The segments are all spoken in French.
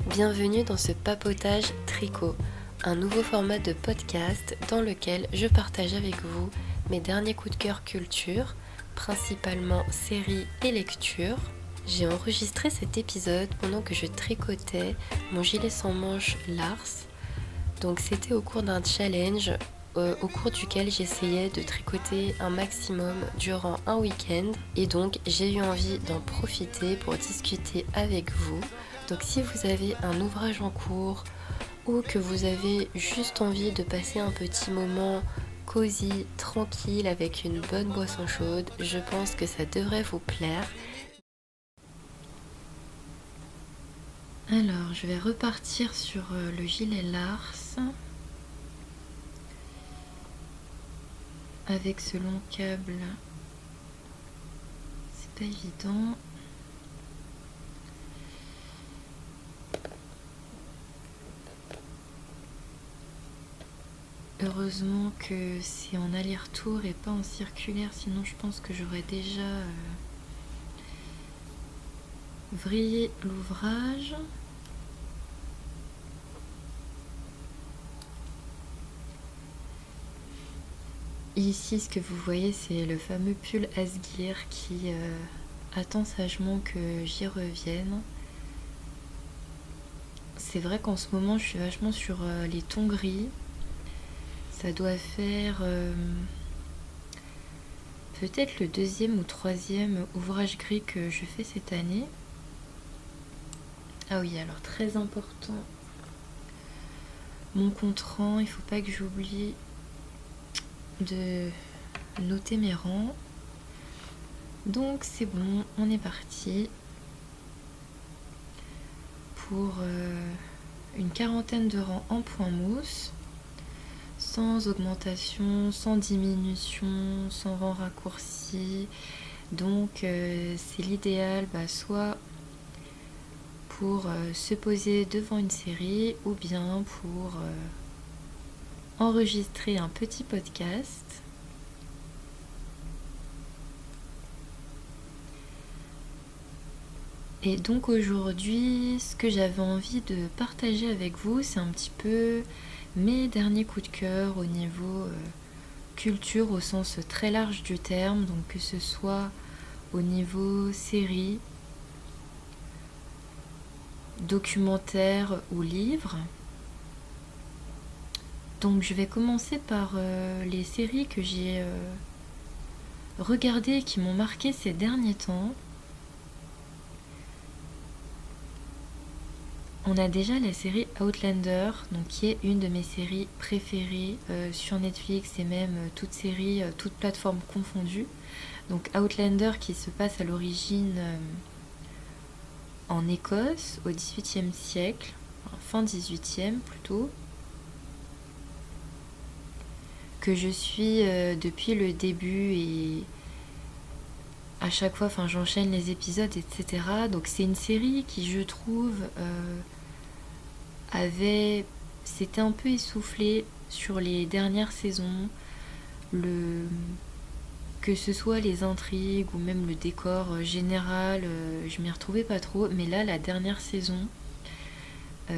Bienvenue dans ce papotage tricot, un nouveau format de podcast dans lequel je partage avec vous mes derniers coups de cœur culture, principalement séries et lectures. J'ai enregistré cet épisode pendant que je tricotais mon gilet sans manches Lars. Donc c'était au cours d'un challenge au cours duquel j'essayais de tricoter un maximum durant un week-end. Et donc j'ai eu envie d'en profiter pour discuter avec vous. Donc si vous avez un ouvrage en cours ou que vous avez juste envie de passer un petit moment cosy, tranquille avec une bonne boisson chaude, je pense que ça devrait vous plaire. Alors je vais repartir sur le gilet Lars avec ce long câble. C'est pas évident. Heureusement que c'est en aller-retour et pas en circulaire, sinon je pense que j'aurais déjà vrillé l'ouvrage. Ici, ce que vous voyez, c'est le fameux pull Asgir qui attend sagement que j'y revienne. C'est vrai qu'en ce moment, je suis vachement sur les tons gris. Ça doit faire peut-être le deuxième ou troisième ouvrage gris que je fais cette année. Ah oui, alors très important, mon compte-rang, il faut pas que j'oublie de noter mes rangs. Donc c'est bon, on est parti pour une quarantaine de rangs en point mousse, sans augmentation, sans diminution, sans rang raccourci. Donc c'est l'idéal soit pour se poser devant une série ou bien pour enregistrer un petit podcast. Et donc aujourd'hui, ce que j'avais envie de partager avec vous, c'est un petit peu mes derniers coups de cœur au niveau culture au sens très large du terme, donc que ce soit au niveau série, documentaire ou livre. Donc je vais commencer par les séries que j'ai regardées et qui m'ont marqué ces derniers temps. On a déjà la série Outlander, donc qui est une de mes séries préférées sur Netflix et même toutes séries, toutes plateformes confondues. Donc Outlander qui se passe à l'origine en Écosse au XVIIIe siècle, fin XVIIIe plutôt, que je suis depuis le début et à chaque fois j'enchaîne les épisodes, etc. Donc c'est une série qui, je trouve, s'était un peu essoufflée sur les dernières saisons. Que ce soit les intrigues ou même le décor général, je m'y retrouvais pas trop. Mais là, la dernière saison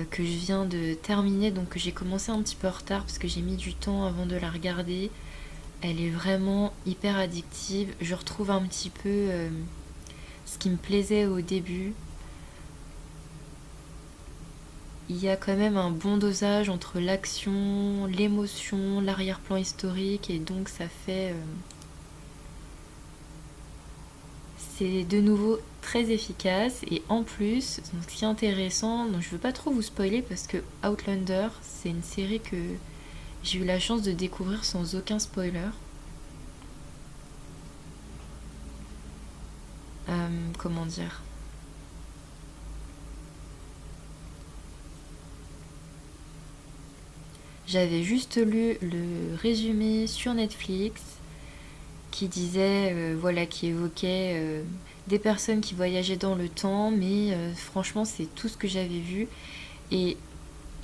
que je viens de terminer, donc que j'ai commencé un petit peu en retard parce que j'ai mis du temps avant de la regarder, elle est vraiment hyper addictive. Je retrouve un petit peu ce qui me plaisait au début. Il y a quand même un bon dosage entre l'action, l'émotion, l'arrière-plan historique, et donc ça fait... c'est de nouveau très efficace, et en plus, donc, ce qui est intéressant, donc je ne veux pas trop vous spoiler parce que Outlander, c'est une série que j'ai eu la chance de découvrir sans aucun spoiler. Comment dire ? J'avais juste lu le résumé sur Netflix qui disait, qui évoquait des personnes qui voyageaient dans le temps, mais franchement c'est tout ce que j'avais vu. Et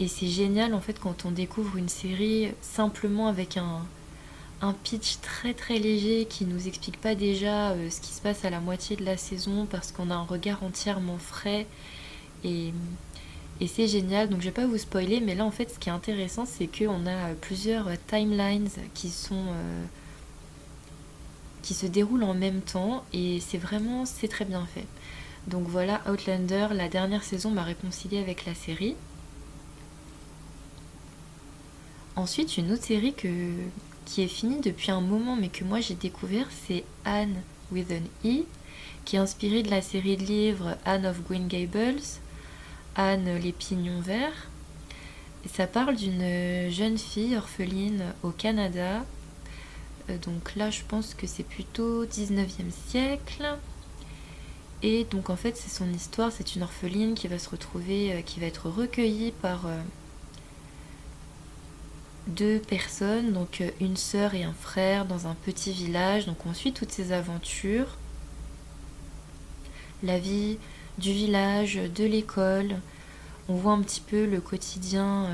c'est génial en fait quand on découvre une série simplement avec un pitch très très léger qui nous explique pas déjà ce qui se passe à la moitié de la saison, parce qu'on a un regard entièrement frais et Et c'est génial, donc je vais pas vous spoiler, mais là en fait ce qui est intéressant c'est qu'on a plusieurs timelines qui se déroulent en même temps et c'est très bien fait. Donc voilà, Outlander, la dernière saison m'a réconciliée avec la série. Ensuite, une autre série qui est finie depuis un moment mais que moi j'ai découvert, c'est Anne with an E, qui est inspirée de la série de livres Anne of Green Gables, Anne les pignons verts. Et ça parle d'une jeune fille orpheline au Canada. Donc là, je pense que c'est plutôt 19e siècle. Et donc en fait, c'est son histoire, c'est une orpheline qui va se retrouver, qui va être recueillie par deux personnes, donc une sœur et un frère dans un petit village. Donc on suit toutes ces aventures, la vie du village, de l'école. On voit un petit peu le quotidien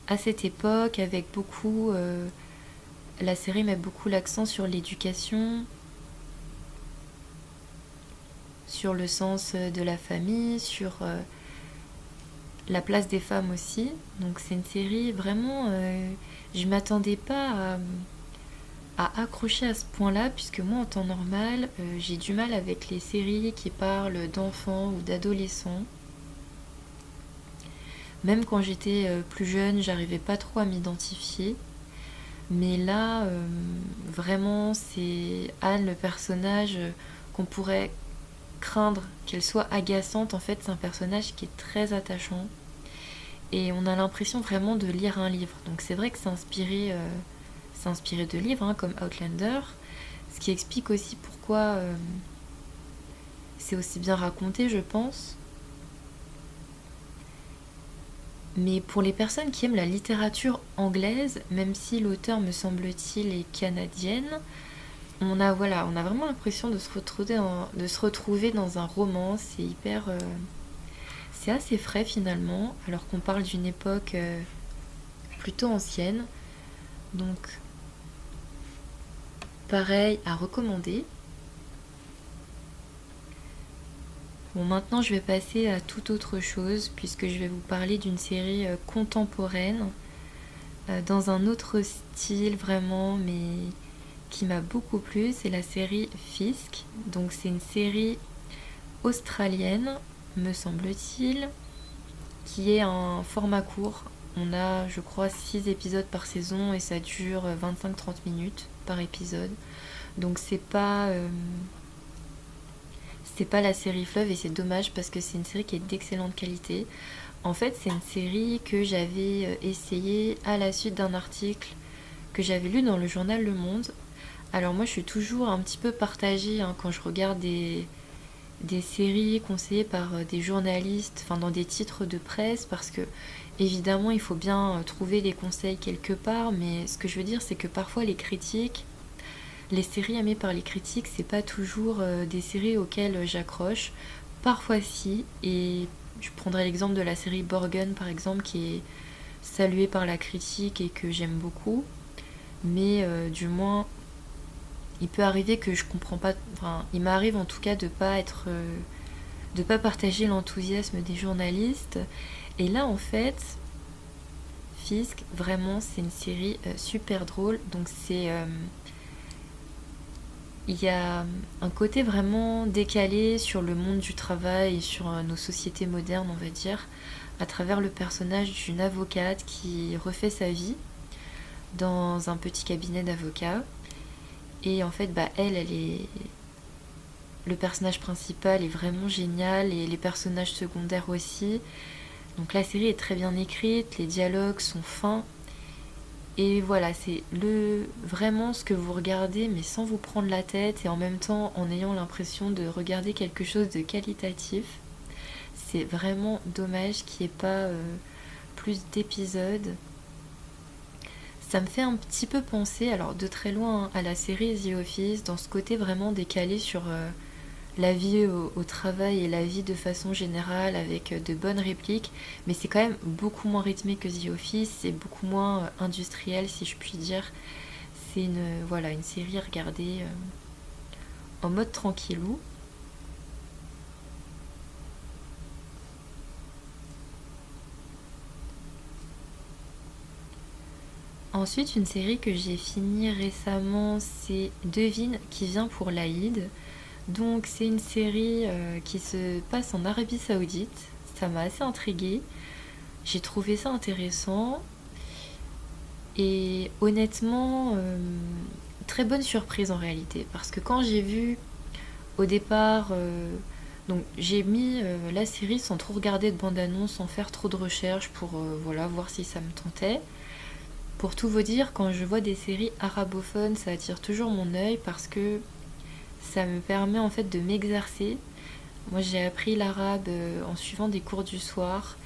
à cette époque avec beaucoup... la série met beaucoup l'accent sur l'éducation, sur le sens de la famille, sur la place des femmes aussi. Donc c'est une série vraiment... je m'attendais pas à accrocher à ce point-là, puisque moi en temps normal, j'ai du mal avec les séries qui parlent d'enfants ou d'adolescents. Même quand j'étais plus jeune, j'arrivais pas trop à m'identifier. Mais là, vraiment, c'est Anne, le personnage qu'on pourrait craindre qu'elle soit agaçante. En fait, c'est un personnage qui est très attachant. Et on a l'impression vraiment de lire un livre. Donc c'est vrai que c'est inspiré de livres, hein, comme Outlander. Ce qui explique aussi pourquoi c'est aussi bien raconté, je pense. Mais pour les personnes qui aiment la littérature anglaise, même si l'auteur, me semble-t-il, est canadienne, on a vraiment l'impression de se retrouver dans un roman. C'est assez frais finalement, alors qu'on parle d'une époque plutôt ancienne. Donc, pareil, à recommander. Bon, maintenant je vais passer à toute autre chose, puisque je vais vous parler d'une série contemporaine, dans un autre style vraiment, mais qui m'a beaucoup plu. C'est la série Fisk. Donc c'est une série australienne, me semble-t-il, qui est un format court. On a, je crois, 6 épisodes par saison et ça dure 25-30 minutes par épisode. Donc c'est pas la série fleuve et c'est dommage parce que c'est une série qui est d'excellente qualité. En fait, c'est une série que j'avais essayée à la suite d'un article que j'avais lu dans le journal Le Monde. Alors moi, je suis toujours un petit peu partagée, hein, quand je regarde des séries conseillées par des journalistes, enfin dans des titres de presse, parce que évidemment, il faut bien trouver les conseils quelque part, mais ce que je veux dire, c'est que parfois les séries aimées par les critiques, c'est pas toujours des séries auxquelles j'accroche. Parfois si, et je prendrai l'exemple de la série Borgen par exemple, qui est saluée par la critique et que j'aime beaucoup. Mais du moins, il peut arriver que je comprends pas. Enfin, il m'arrive en tout cas de pas partager l'enthousiasme des journalistes. Et là, en fait, Fisk, vraiment, c'est une série super drôle. Donc il y a un côté vraiment décalé sur le monde du travail et sur nos sociétés modernes, on va dire, à travers le personnage d'une avocate qui refait sa vie dans un petit cabinet d'avocats. Et en fait, elle est... Le personnage principal est vraiment génial et les personnages secondaires aussi. Donc la série est très bien écrite, les dialogues sont fins. Et voilà, c'est vraiment ce que vous regardez, mais sans vous prendre la tête et en même temps en ayant l'impression de regarder quelque chose de qualitatif. C'est vraiment dommage qu'il n'y ait pas plus d'épisodes. Ça me fait un petit peu penser, alors de très loin, hein, à la série The Office, dans ce côté vraiment décalé sur la vie au travail et la vie de façon générale, avec de bonnes répliques, mais c'est quand même beaucoup moins rythmé que The Office, c'est beaucoup moins industriel si je puis dire. C'est une série à regarder en mode tranquillou. Ensuite, une série que j'ai finie récemment, c'est Devine qui vient pour l'Aïd. Donc c'est une série qui se passe en Arabie Saoudite. Ça m'a assez intriguée. J'ai trouvé ça intéressant. Et honnêtement, très bonne surprise en réalité. Parce que quand j'ai vu au départ, donc j'ai mis la série sans trop regarder de bande-annonce, sans faire trop de recherches pour voilà, voir si ça me tentait. Pour tout vous dire, quand je vois des séries arabophones, ça attire toujours mon œil parce que ça me permet en fait de m'exercer. Moi j'ai appris l'arabe en suivant des cours du soir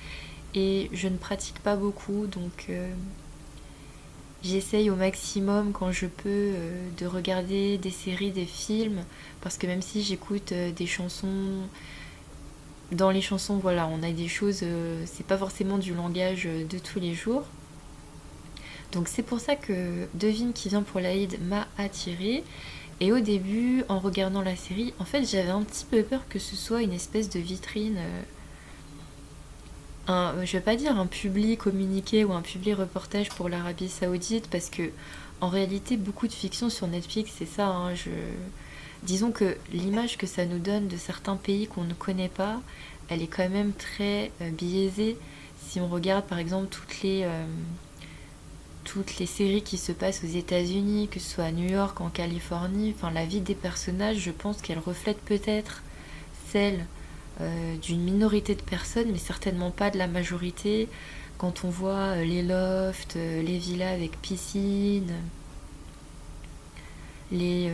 et je ne pratique pas beaucoup donc j'essaye au maximum quand je peux de regarder des séries, des films parce que même si j'écoute des chansons, dans les chansons voilà on a des choses, c'est pas forcément du langage de tous les jours. Donc c'est pour ça que Devine qui vient pour l'Aïd m'a attirée. Et au début, en regardant la série, en fait j'avais un petit peu peur que ce soit une espèce de vitrine, je vais pas dire un public communiqué ou un public reportage pour l'Arabie Saoudite, parce que en réalité beaucoup de fiction sur Netflix c'est ça, hein, disons que l'image que ça nous donne de certains pays qu'on ne connaît pas, elle est quand même très biaisée. Si on regarde par exemple toutes les séries qui se passent aux États-Unis, que ce soit à New York, en Californie, enfin la vie des personnages, je pense qu'elle reflète peut-être celle d'une minorité de personnes, mais certainement pas de la majorité. Quand on voit les lofts, les villas avec piscine, les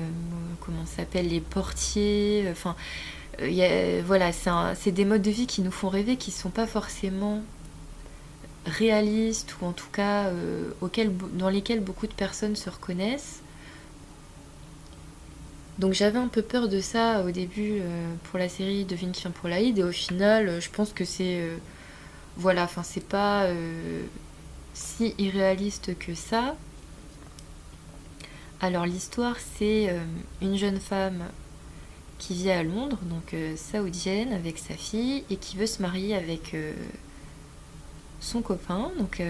comment ça s'appelle, les portiers, enfin voilà, c'est des modes de vie qui nous font rêver, qui sont pas forcément réalistes ou en tout cas dans lesquels beaucoup de personnes se reconnaissent. Donc j'avais un peu peur de ça au début pour la série Devine qui vient pour l'Aïd et au final je pense que c'est voilà, enfin c'est pas si irréaliste que ça. Alors l'histoire c'est une jeune femme qui vit à Londres, donc saoudienne avec sa fille et qui veut se marier avec son copain. Donc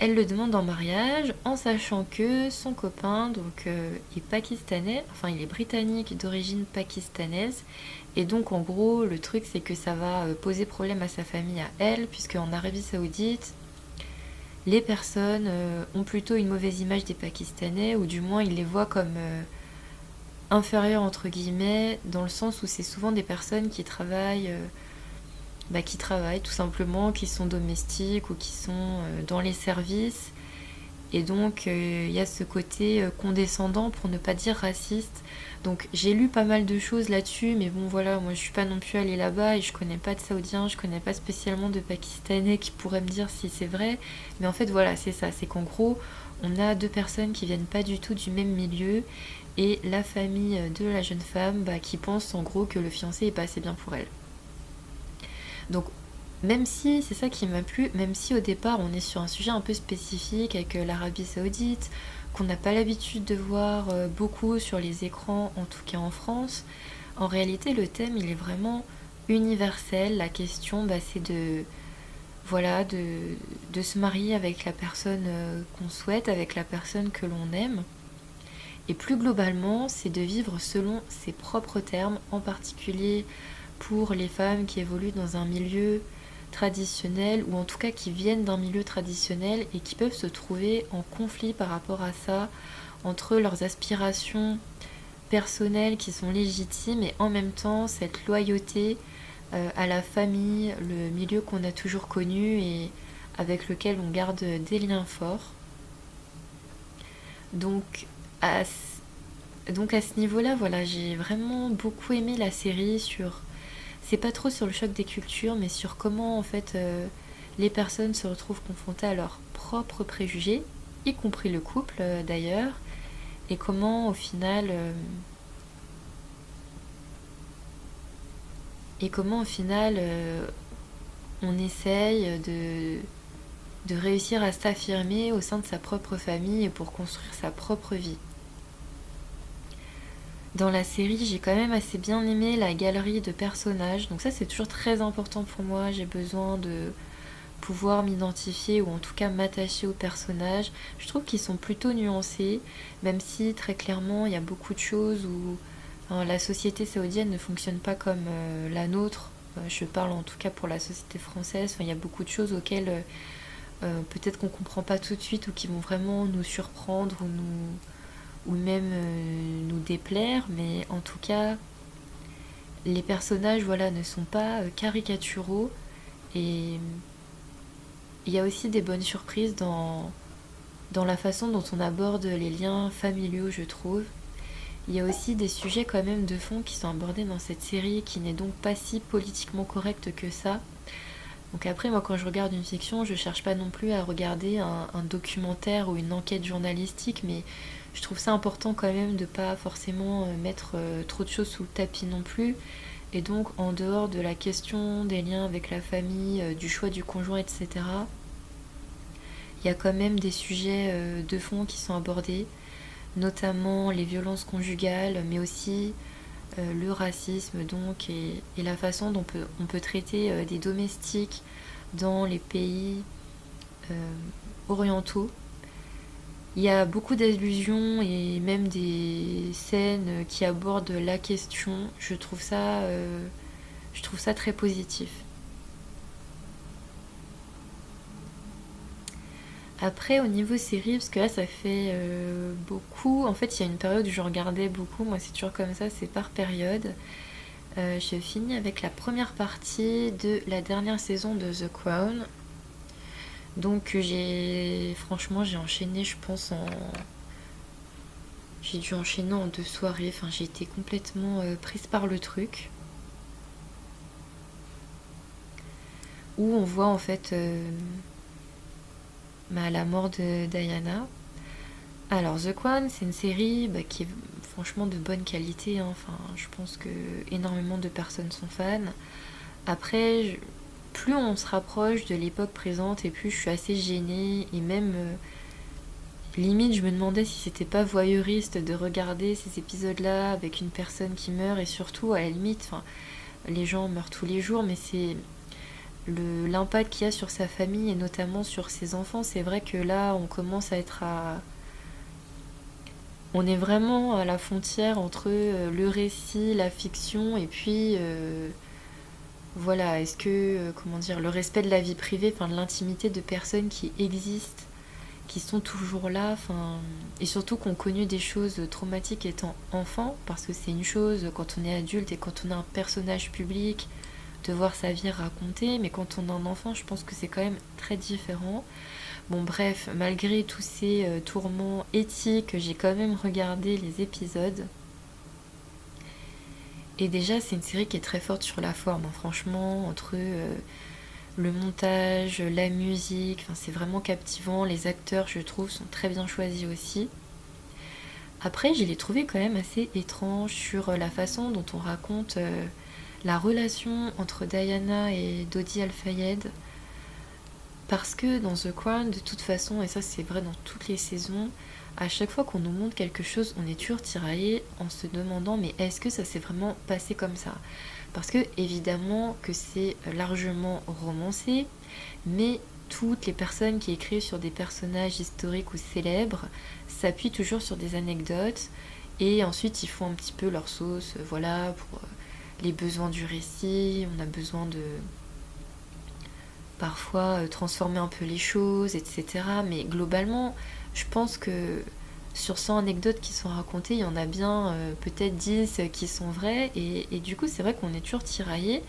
elle le demande en mariage en sachant que son copain donc est pakistanais, enfin il est britannique d'origine pakistanaise et donc en gros le truc c'est que ça va poser problème à sa famille à elle puisque en Arabie Saoudite les personnes ont plutôt une mauvaise image des Pakistanais ou du moins ils les voient comme inférieurs entre guillemets dans le sens où c'est souvent des personnes qui travaillent tout simplement, qui sont domestiques ou qui sont dans les services. Et donc il y a ce côté condescendant pour ne pas dire raciste. Donc j'ai lu pas mal de choses là-dessus, mais bon voilà, moi je suis pas non plus allée là-bas et je connais pas de Saoudiens, je connais pas spécialement de Pakistanais qui pourraient me dire si c'est vrai. Mais en fait voilà, c'est ça, c'est qu'en gros on a deux personnes qui viennent pas du tout du même milieu et la famille de la jeune femme qui pense en gros que le fiancé est pas assez bien pour elle. Donc même si, c'est ça qui m'a plu, même si au départ on est sur un sujet un peu spécifique avec l'Arabie Saoudite, qu'on n'a pas l'habitude de voir beaucoup sur les écrans, en tout cas en France, en réalité le thème il est vraiment universel. La question c'est voilà, de se marier avec la personne qu'on souhaite, avec la personne que l'on aime. Et plus globalement, c'est de vivre selon ses propres termes, en particulier pour les femmes qui évoluent dans un milieu traditionnel ou en tout cas qui viennent d'un milieu traditionnel et qui peuvent se trouver en conflit par rapport à ça entre leurs aspirations personnelles qui sont légitimes et en même temps cette loyauté à la famille, le milieu qu'on a toujours connu et avec lequel on garde des liens forts. Donc à, donc à ce niveau-là, voilà, j'ai vraiment beaucoup aimé la série sur c'est pas trop sur le choc des cultures, mais sur comment en fait les personnes se retrouvent confrontées à leurs propres préjugés, y compris le couple d'ailleurs, et comment au final on essaye de réussir à s'affirmer au sein de sa propre famille et pour construire sa propre vie. Dans la série, j'ai quand même assez bien aimé la galerie de personnages. Donc ça, c'est toujours très important pour moi. J'ai besoin de pouvoir m'identifier ou en tout cas m'attacher aux personnages. Je trouve qu'ils sont plutôt nuancés, même si très clairement il y a beaucoup de choses où la société saoudienne ne fonctionne pas comme la nôtre. Je parle en tout cas pour la société française. Il y a beaucoup de choses auxquelles peut-être qu'on comprend pas tout de suite ou qui vont vraiment nous surprendre ou même nous déplaire, mais en tout cas les personnages voilà, ne sont pas caricaturaux et il y a aussi des bonnes surprises dans la façon dont on aborde les liens familiaux, je trouve. Il y a aussi des sujets quand même de fond qui sont abordés dans cette série qui n'est donc pas si politiquement correcte que ça. Donc après, moi quand je regarde une fiction, je cherche pas non plus à regarder un documentaire ou une enquête journalistique, mais je trouve ça important quand même de pas forcément mettre trop de choses sous le tapis non plus. Et donc en dehors de la question des liens avec la famille, du choix du conjoint, etc., il y a quand même des sujets de fond qui sont abordés, notamment les violences conjugales, mais aussi le racisme donc et la façon dont on peut traiter des domestiques dans les pays orientaux. Il y a beaucoup d'allusions et même des scènes qui abordent la question. Je trouve ça très positif. Après, au niveau série, parce que là, ça fait beaucoup. En fait, il y a une période où je regardais beaucoup. Moi, c'est toujours comme ça, c'est par période. Je finis avec la première partie de la dernière saison de The Crown. Donc, franchement, j'ai enchaîné, je pense, j'ai dû enchaîner en 2 soirées. Enfin, j'ai été complètement prise par le truc. Où on voit en fait la mort de Diana. Alors The Crown, c'est une série qui est franchement de bonne qualité, hein. Enfin, je pense que énormément de personnes sont fans. Après, plus on se rapproche de l'époque présente et plus je suis assez gênée et même limite je me demandais si c'était pas voyeuriste de regarder ces épisodes-là avec une personne qui meurt et surtout à la limite, enfin, les gens meurent tous les jours, mais c'est l'impact qu'il y a sur sa famille et notamment sur ses enfants. C'est vrai que là, on commence à être on est vraiment à la frontière entre le récit, la fiction et puis voilà, est-ce que comment dire, le respect de la vie privée, enfin de l'intimité de personnes qui existent, qui sont toujours là, enfin et surtout qui ont connu des choses traumatiques étant enfant, parce que c'est une chose quand on est adulte et quand on est un personnage public de voir sa vie racontée, mais quand on est un enfant, je pense que c'est quand même très différent. Bon bref, malgré tous ces tourments éthiques, j'ai quand même regardé les épisodes. Et déjà, c'est une série qui est très forte sur la forme, hein. Franchement, entre le montage, la musique, enfin, c'est vraiment captivant. Les acteurs, je trouve, sont très bien choisis aussi. Après, je l'ai trouvé quand même assez étrange sur la façon dont on raconte la relation entre Diana et Dodi Al-Fayed. Parce que dans The Crown, de toute façon, et ça c'est vrai dans toutes les saisons, à chaque fois qu'on nous montre quelque chose, on est toujours tiraillé en se demandant mais est-ce que ça s'est vraiment passé comme ça? Parce que évidemment que c'est largement romancé, mais toutes les personnes qui écrivent sur des personnages historiques ou célèbres s'appuient toujours sur des anecdotes et ensuite ils font un petit peu leur sauce, voilà, pour les besoins du récit, on a besoin de parfois transformer un peu les choses, etc. Mais globalement, je pense que sur 100 anecdotes qui sont racontées, il y en a bien peut-être 10 qui sont vraies. Et du coup, c'est vrai qu'on est toujours tiraillé.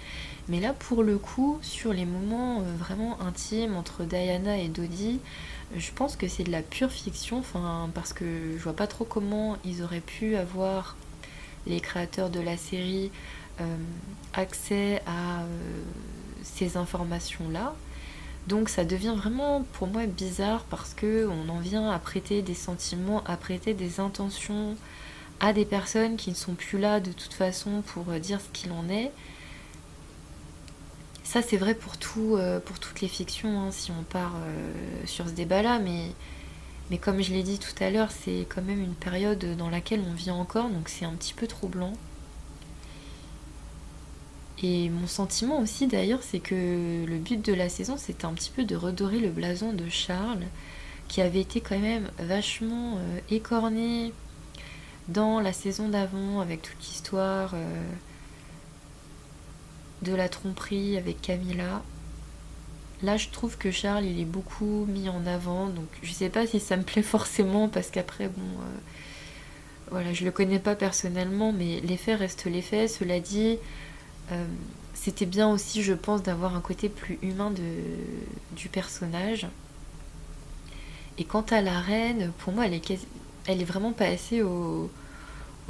Mais là, pour le coup, sur les moments vraiment intimes entre Diana et Dodi, je pense que c'est de la pure fiction. Enfin, parce que je vois pas trop comment ils auraient pu avoir, les créateurs de la série, accès à ces informations-là. Donc ça devient vraiment pour moi bizarre parce que on en vient à prêter des sentiments, à prêter des intentions à des personnes qui ne sont plus là de toute façon pour dire ce qu'il en est. Ça c'est vrai pour pour toutes les fictions, hein, si on part sur ce débat-là, mais comme je l'ai dit tout à l'heure, c'est quand même une période dans laquelle on vit encore, donc c'est un petit peu troublant. Et mon sentiment aussi d'ailleurs, c'est que le but de la saison, c'était un petit peu de redorer le blason de Charles, qui avait été quand même vachement écorné dans la saison d'avant, avec toute l'histoire de la tromperie avec Camilla. Là, je trouve que Charles, il est beaucoup mis en avant, donc je sais pas si ça me plaît forcément, parce qu'après, bon, voilà, je le connais pas personnellement, mais les faits restent les faits. Cela dit, euh, c'était bien aussi, je pense, d'avoir un côté plus humain du personnage. Et quant à la reine, pour moi, elle est vraiment passée au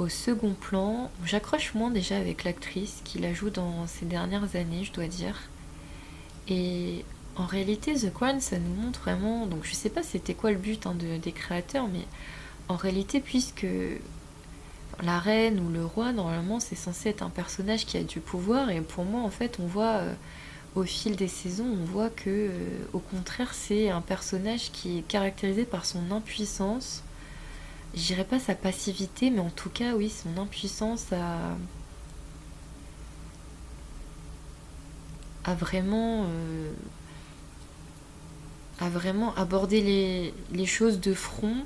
second plan. J'accroche moins déjà avec l'actrice qui la joue dans ces dernières années, je dois dire. Et en réalité, The Crown, ça nous montre vraiment. Donc, je sais pas c'était quoi le but des créateurs, mais en réalité, puisque la reine ou le roi, normalement, c'est censé être un personnage qui a du pouvoir, et pour moi, en fait, on voit au fil des saisons, on voit que, au contraire, c'est un personnage qui est caractérisé par son impuissance. Je dirais pas sa passivité, mais en tout cas, oui, son impuissance à vraiment, à vraiment aborder les choses de front.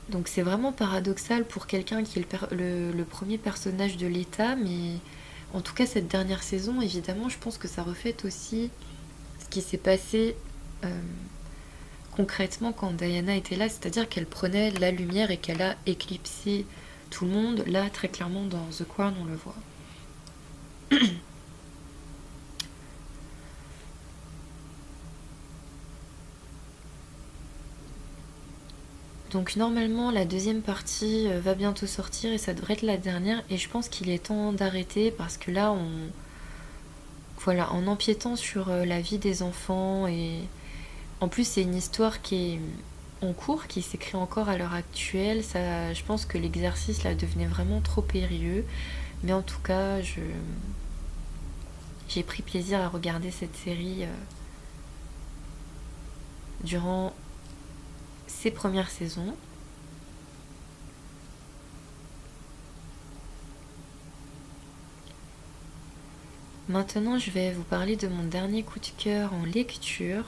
Donc c'est vraiment paradoxal pour quelqu'un qui est le premier personnage de l'État, mais en tout cas cette dernière saison, évidemment, je pense que ça reflète aussi ce qui s'est passé euh, concrètement quand Diana était là, c'est-à-dire qu'elle prenait la lumière et qu'elle a éclipsé tout le monde. Là, très clairement, dans The Crown, on le voit. Donc normalement, la deuxième partie va bientôt sortir et ça devrait être la dernière. Et je pense qu'il est temps d'arrêter parce que là, voilà, en empiétant sur la vie des enfants et en plus, c'est une histoire qui est en cours, qui s'écrit encore à l'heure actuelle. Ça, je pense que l'exercice là devenait vraiment trop périlleux. Mais en tout cas, j'ai pris plaisir à regarder cette série durant ses premières saisons. Maintenant, je vais vous parler de mon dernier coup de cœur en lecture.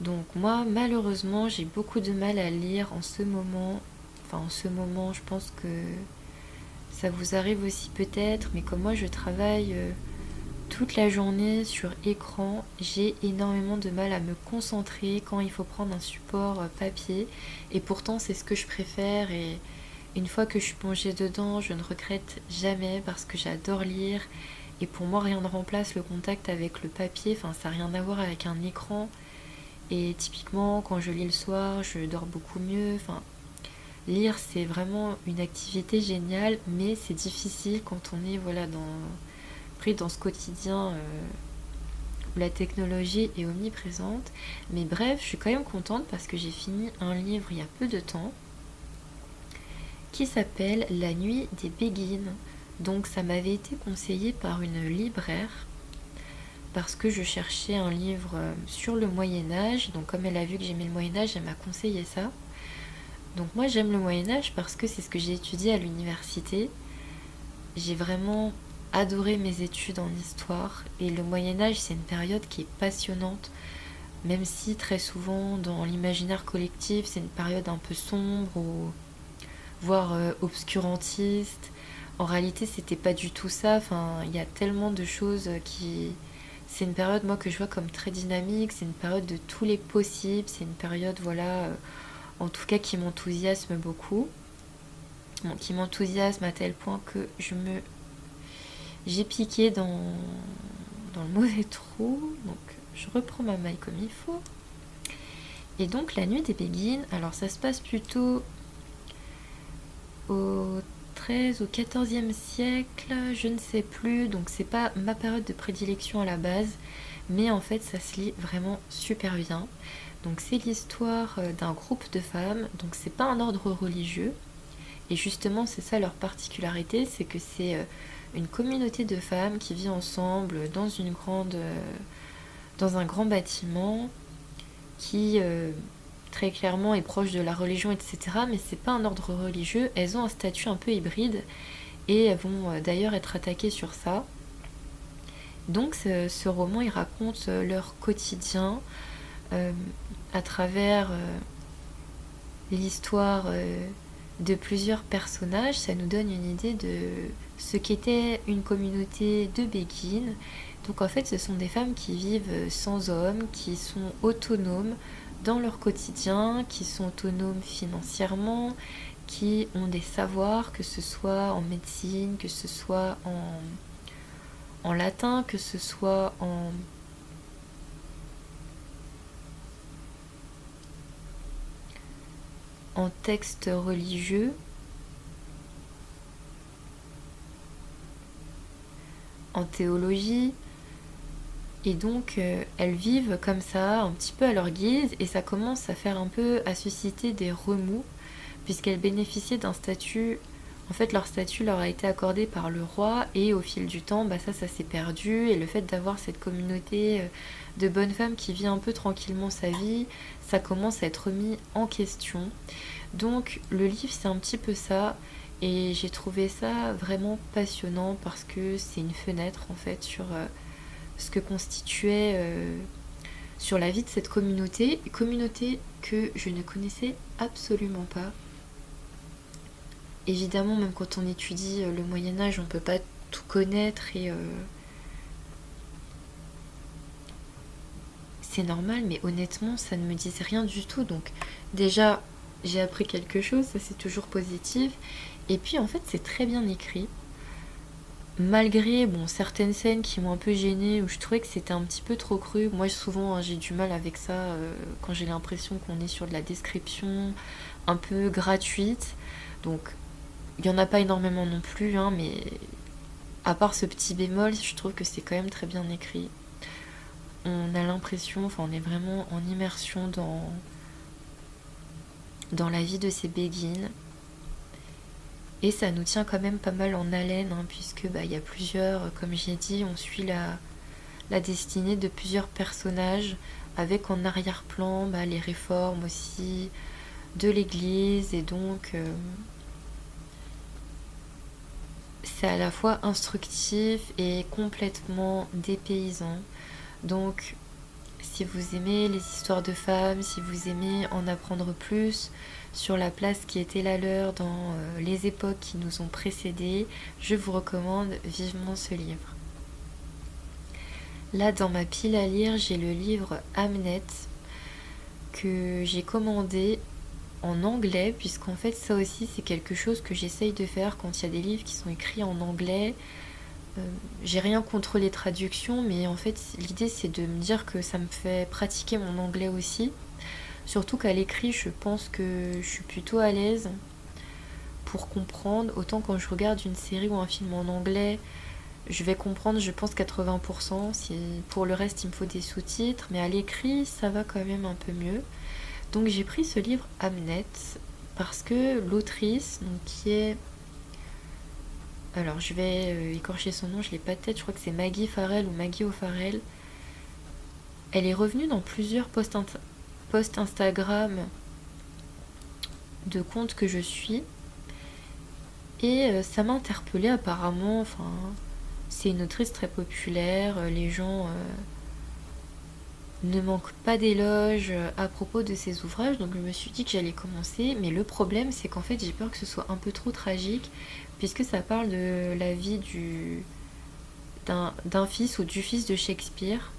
Donc moi, malheureusement, j'ai beaucoup de mal à lire en ce moment. Enfin, en ce moment, je pense que ça vous arrive aussi peut-être, mais comme moi, je travaille toute la journée sur écran, j'ai énormément de mal à me concentrer quand il faut prendre un support papier. Et pourtant, c'est ce que je préfère. Et une fois que je suis plongée dedans, je ne regrette jamais parce que j'adore lire. Et pour moi, rien ne remplace le contact avec le papier. Enfin, ça n'a rien à voir avec un écran. Et typiquement, quand je lis le soir, je dors beaucoup mieux. Enfin, lire, c'est vraiment une activité géniale, mais c'est difficile quand on est voilà, pris dans ce quotidien où la technologie est omniprésente. Mais bref, je suis quand même contente parce que j'ai fini un livre il y a peu de temps qui s'appelle La nuit des Béguines. Donc ça m'avait été conseillé par une libraire parce que je cherchais un livre sur le Moyen-Âge. Donc comme elle a vu que j'aimais le Moyen-Âge, elle m'a conseillé ça. Donc moi j'aime le Moyen-Âge parce que c'est ce que j'ai étudié à l'université. J'ai vraiment adoré mes études en histoire et le Moyen-Âge c'est une période qui est passionnante, même si très souvent dans l'imaginaire collectif c'est une période un peu sombre ou voire obscurantiste. En réalité c'était pas du tout ça, enfin il y a tellement de choses qui... C'est une période moi que je vois comme très dynamique, c'est une période de tous les possibles, c'est une période voilà en tout cas qui m'enthousiasme beaucoup. Bon, qui m'enthousiasme à tel point que j'ai piqué dans le mauvais trou, donc je reprends ma maille comme il faut. Et donc la nuit des Béguines, alors ça se passe plutôt au 13 au 14e siècle, je ne sais plus, donc c'est pas ma période de prédilection à la base, mais en fait ça se lit vraiment super bien. Donc c'est l'histoire d'un groupe de femmes, donc c'est pas un ordre religieux, et justement c'est ça leur particularité, c'est que c'est une communauté de femmes qui vit ensemble dans un grand bâtiment qui très clairement est proche de la religion, etc. Mais c'est pas un ordre religieux. Elles ont un statut un peu hybride et elles vont d'ailleurs être attaquées sur ça. Donc ce roman, il raconte leur quotidien euh, à travers l'histoire de plusieurs personnages. Ça nous donne une idée de ce qu'était une communauté de béguines. Donc en fait, ce sont des femmes qui vivent sans hommes, qui sont autonomes dans leur quotidien, qui sont autonomes financièrement, qui ont des savoirs, que ce soit en médecine, que ce soit en latin, que ce soit en texte religieux, en théologie. Et donc elles vivent comme ça, un petit peu à leur guise, et ça commence à faire un peu, à susciter des remous, puisqu'elles bénéficiaient d'un statut. En fait, leur statut leur a été accordé par le roi, et au fil du temps, ça s'est perdu, et le fait d'avoir cette communauté de bonnes femmes qui vit un peu tranquillement sa vie, ça commence à être mis en question. Donc le livre, c'est un petit peu ça, et j'ai trouvé ça vraiment passionnant, parce que c'est une fenêtre, en fait, sur ce que constituait sur la vie de cette communauté, une communauté que je ne connaissais absolument pas. Évidemment, même quand on étudie le Moyen-Âge, on ne peut pas tout connaître, et c'est normal, mais honnêtement, ça ne me disait rien du tout. Donc déjà, j'ai appris quelque chose, ça c'est toujours positif. Et puis en fait, c'est très bien écrit. Malgré certaines scènes qui m'ont un peu gênée, où je trouvais que c'était un petit peu trop cru. Moi souvent j'ai du mal avec ça quand j'ai l'impression qu'on est sur de la description un peu gratuite. Donc il n'y en a pas énormément non plus, hein, mais à part ce petit bémol, je trouve que c'est quand même très bien écrit. On a l'impression, on est vraiment en immersion dans la vie de ces béguines. Et ça nous tient quand même pas mal en haleine, hein, puisque y a plusieurs, comme j'ai dit, on suit la destinée de plusieurs personnages, avec en arrière-plan les réformes aussi de l'Église, et donc c'est à la fois instructif et complètement dépaysant. Donc si vous aimez les histoires de femmes, si vous aimez en apprendre plus sur la place qui était la leur dans les époques qui nous ont précédés, je vous recommande vivement ce livre. Là, dans ma pile à lire, j'ai le livre Hamnet que j'ai commandé en anglais, puisqu'en fait ça aussi c'est quelque chose que j'essaye de faire quand il y a des livres qui sont écrits en anglais. J'ai rien contre les traductions, mais en fait l'idée c'est de me dire que ça me fait pratiquer mon anglais aussi. Surtout qu'à l'écrit, je pense que je suis plutôt à l'aise pour comprendre. Autant quand je regarde une série ou un film en anglais, je vais comprendre, je pense, 80%. Pour le reste, il me faut des sous-titres. Mais à l'écrit, ça va quand même un peu mieux. Donc j'ai pris ce livre Hamnet parce que l'autrice, donc, qui est... Alors je vais écorcher son nom, je l'ai pas de tête, je crois que c'est Maggie Farrell ou Maggie O'Farrell. Elle est revenue dans plusieurs posts Instagram de comptes que je suis, et ça m'a interpellée apparemment. C'est une autrice très populaire, les gens ne manquent pas d'éloges à propos de ses ouvrages, donc je me suis dit que j'allais commencer. Mais le problème, c'est qu'en fait j'ai peur que ce soit un peu trop tragique, puisque ça parle de la vie d'un fils ou du fils de Shakespeare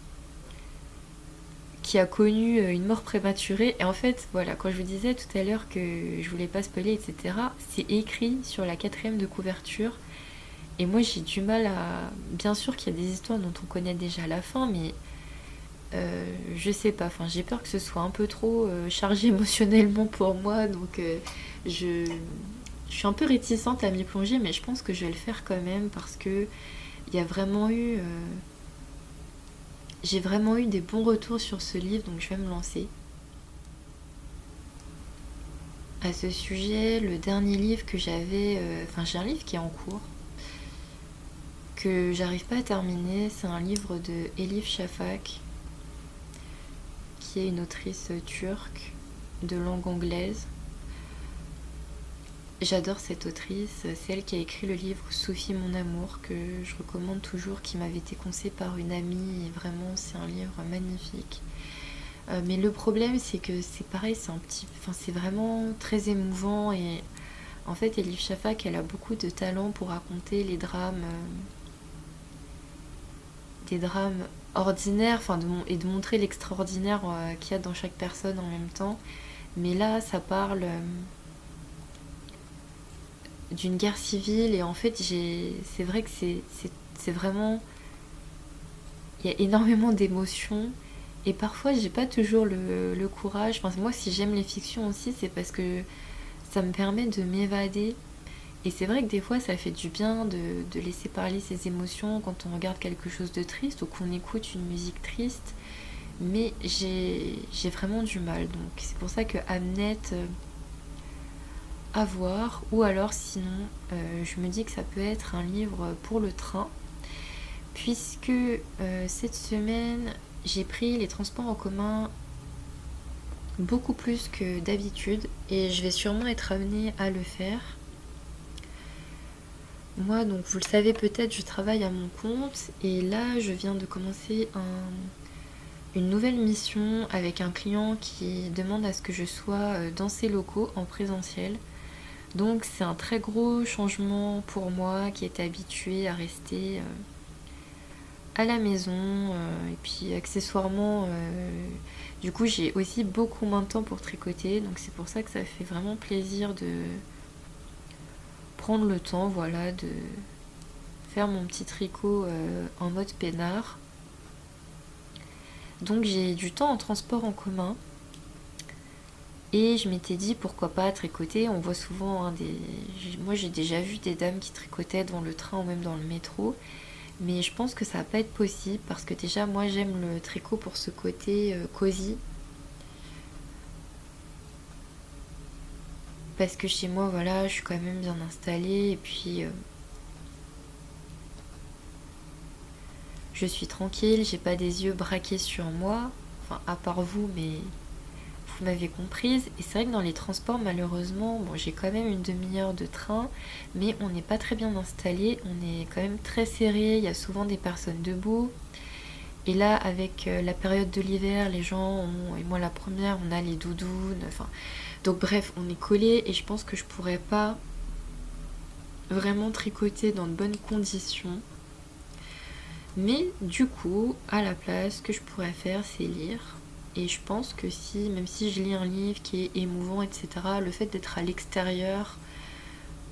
qui a connu une mort prématurée. Et en fait, voilà, quand je vous disais tout à l'heure que je voulais pas spoiler, etc., c'est écrit sur la 4e de couverture. Et moi, j'ai du mal à... Bien sûr qu'il y a des histoires dont on connaît déjà la fin, mais je sais pas. J'ai peur que ce soit un peu trop chargé émotionnellement pour moi. Donc, je suis un peu réticente à m'y plonger, mais je pense que je vais le faire quand même, parce que il y a vraiment eu... j'ai vraiment eu des bons retours sur ce livre, donc je vais me lancer. À ce sujet, le dernier livre que j'avais... j'ai un livre qui est en cours, que j'arrive pas à terminer. C'est un livre de Elif Shafak, qui est une autrice turque. de langue anglaise. J'adore cette autrice, c'est elle qui a écrit le livre Sophie mon amour, que je recommande toujours, qui m'avait été conseillé par une amie, et vraiment c'est un livre magnifique. Mais le problème c'est que c'est pareil, c'est vraiment très émouvant, et en fait Elif Shafak elle a beaucoup de talent pour raconter les drames, des drames ordinaires, et de montrer l'extraordinaire qu'il y a dans chaque personne en même temps. Mais là ça parle d'une guerre civile, et en fait c'est vrai que c'est vraiment, il y a énormément d'émotions, et parfois j'ai pas toujours le courage. Enfin, moi si j'aime les fictions aussi, c'est parce que ça me permet de m'évader, et c'est vrai que des fois ça fait du bien de laisser parler ses émotions quand on regarde quelque chose de triste ou qu'on écoute une musique triste. Mais j'ai vraiment du mal, donc c'est pour ça que Hamnet, à voir. Ou alors sinon, je me dis que ça peut être un livre pour le train, puisque cette semaine j'ai pris les transports en commun beaucoup plus que d'habitude, et je vais sûrement être amenée à le faire. Moi, donc vous le savez peut-être, je travaille à mon compte, et là je viens de commencer une nouvelle mission avec un client qui demande à ce que je sois dans ses locaux en présentiel. Donc c'est un très gros changement pour moi qui est habituée à rester à la maison, et puis accessoirement du coup j'ai aussi beaucoup moins de temps pour tricoter, donc c'est pour ça que ça fait vraiment plaisir de prendre le temps, voilà, de faire mon petit tricot en mode peinard. Donc j'ai du temps en transport en commun, et je m'étais dit pourquoi pas tricoter. On voit souvent moi j'ai déjà vu des dames qui tricotaient dans le train ou même dans le métro, mais je pense que ça va pas être possible, parce que déjà moi j'aime le tricot pour ce côté cosy, parce que chez moi voilà je suis quand même bien installée, et puis je suis tranquille, j'ai pas des yeux braqués sur moi, enfin à part vous, mais vous m'avez comprise. Et c'est vrai que dans les transports, malheureusement, bon, j'ai quand même une demi-heure de train, mais on n'est pas très bien installé, on est quand même très serré, il y a souvent des personnes debout. Et là, avec la période de l'hiver, les gens ont, et moi la première, on a les doudounes, enfin. Donc bref, on est collés, et je pense que je pourrais pas vraiment tricoter dans de bonnes conditions. Mais du coup, à la place, ce que je pourrais faire, c'est lire. Et je pense que même si je lis un livre qui est émouvant, etc., le fait d'être à l'extérieur,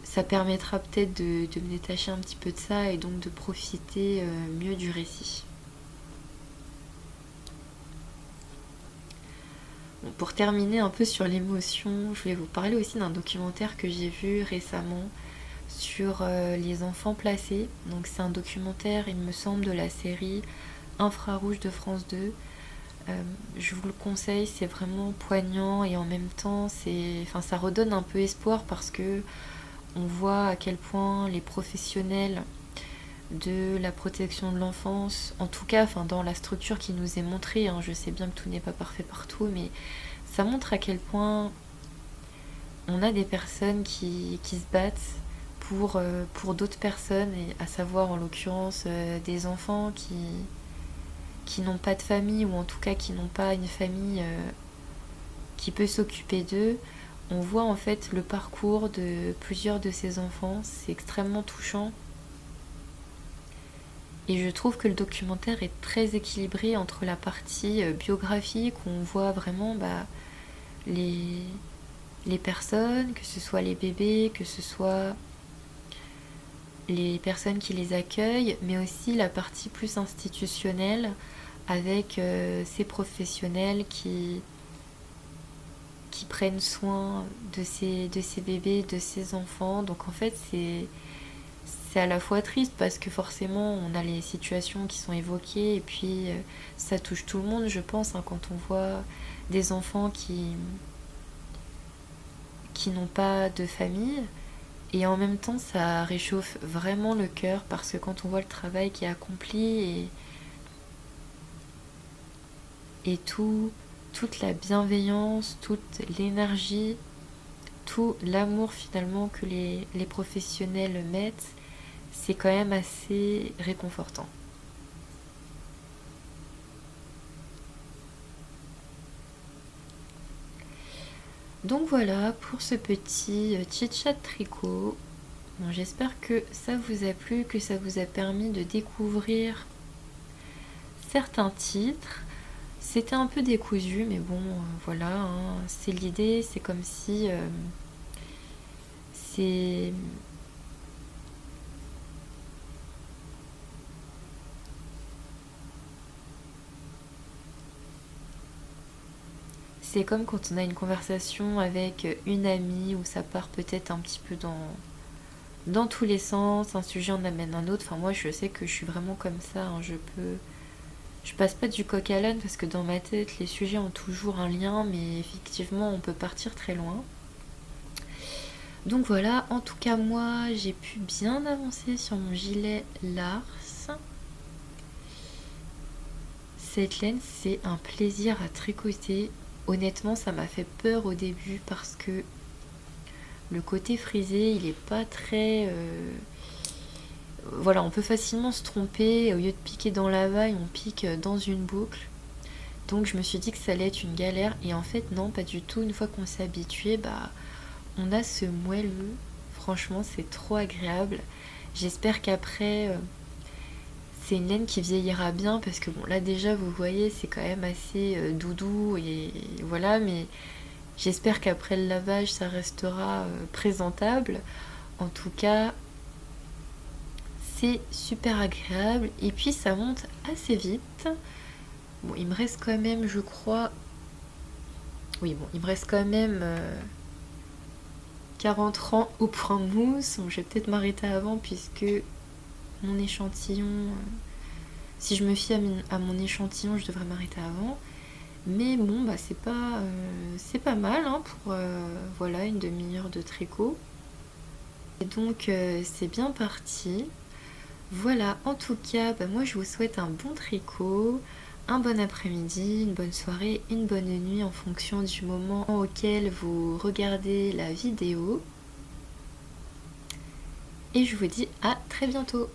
ça permettra peut-être de me détacher un petit peu de ça, et donc de profiter mieux du récit. Bon, pour terminer un peu sur l'émotion, je voulais vous parler aussi d'un documentaire que j'ai vu récemment sur les enfants placés. Donc c'est un documentaire, il me semble, de la série Infrarouge de France 2. Je vous le conseille, c'est vraiment poignant, et en même temps ça redonne un peu espoir, parce que on voit à quel point les professionnels de la protection de l'enfance, en tout cas dans la structure qui nous est montrée, je sais bien que tout n'est pas parfait partout, mais ça montre à quel point on a des personnes qui se battent pour d'autres personnes, et à savoir en l'occurrence des enfants qui n'ont pas de famille, ou en tout cas qui n'ont pas une famille qui peut s'occuper d'eux. On voit en fait le parcours de plusieurs de ces enfants, c'est extrêmement touchant. Et je trouve que le documentaire est très équilibré entre la partie biographique, où on voit vraiment les personnes, que ce soit les bébés, que ce soit les personnes qui les accueillent, mais aussi la partie plus institutionnelle, avec ces professionnels qui prennent soin de ces bébés, de ces enfants. Donc en fait c'est à la fois triste, parce que forcément on a les situations qui sont évoquées, et puis ça touche tout le monde, je pense, quand on voit des enfants qui n'ont pas de famille. Et en même temps ça réchauffe vraiment le cœur, parce que quand on voit le travail qui est accompli, et toute la bienveillance, toute l'énergie, tout l'amour finalement que les professionnels mettent, c'est quand même assez réconfortant. Donc voilà pour ce petit chit-chat tricot. Bon, j'espère que ça vous a plu, que ça vous a permis de découvrir certains titres. C'était un peu décousu, mais bon, voilà, hein, c'est l'idée. C'est comme si c'est c'est comme quand on a une conversation avec une amie où ça part peut-être un petit peu dans tous les sens, un sujet en amène un autre. Enfin, moi, je sais que je suis vraiment comme ça, hein, je passe pas du coq à l'âne parce que dans ma tête, les sujets ont toujours un lien, mais effectivement, on peut partir très loin. Donc voilà, en tout cas, moi, j'ai pu bien avancer sur mon gilet Lars. Cette laine, c'est un plaisir à tricoter. Honnêtement, ça m'a fait peur au début parce que le côté frisé, il est pas très... Voilà, on peut facilement se tromper. Au lieu de piquer dans la vague, on pique dans une boucle. Donc je me suis dit que ça allait être une galère. Et en fait, non, pas du tout. Une fois qu'on s'est habitué, bah, on a ce moelleux. Franchement, c'est trop agréable. J'espère qu'après, c'est une laine qui vieillira bien. Parce que bon, là déjà, vous voyez, c'est quand même assez doudou. Et voilà, mais j'espère qu'après le lavage, ça restera présentable. En tout cas, c'est super agréable. Et puis, ça monte assez vite. Bon, il me reste quand même, je crois... Oui, bon, il me reste quand même 40 rangs au point mousse. Bon, je vais peut-être m'arrêter avant puisque mon échantillon... si je me fie à mon échantillon, je devrais m'arrêter avant. Mais bon, bah c'est pas mal hein, pour voilà, une demi-heure de tricot. Et donc c'est bien parti. Voilà, en tout cas, bah, moi je vous souhaite un bon tricot, un bon après-midi, une bonne soirée, une bonne nuit en fonction du moment auquel vous regardez la vidéo. Et je vous dis à très bientôt.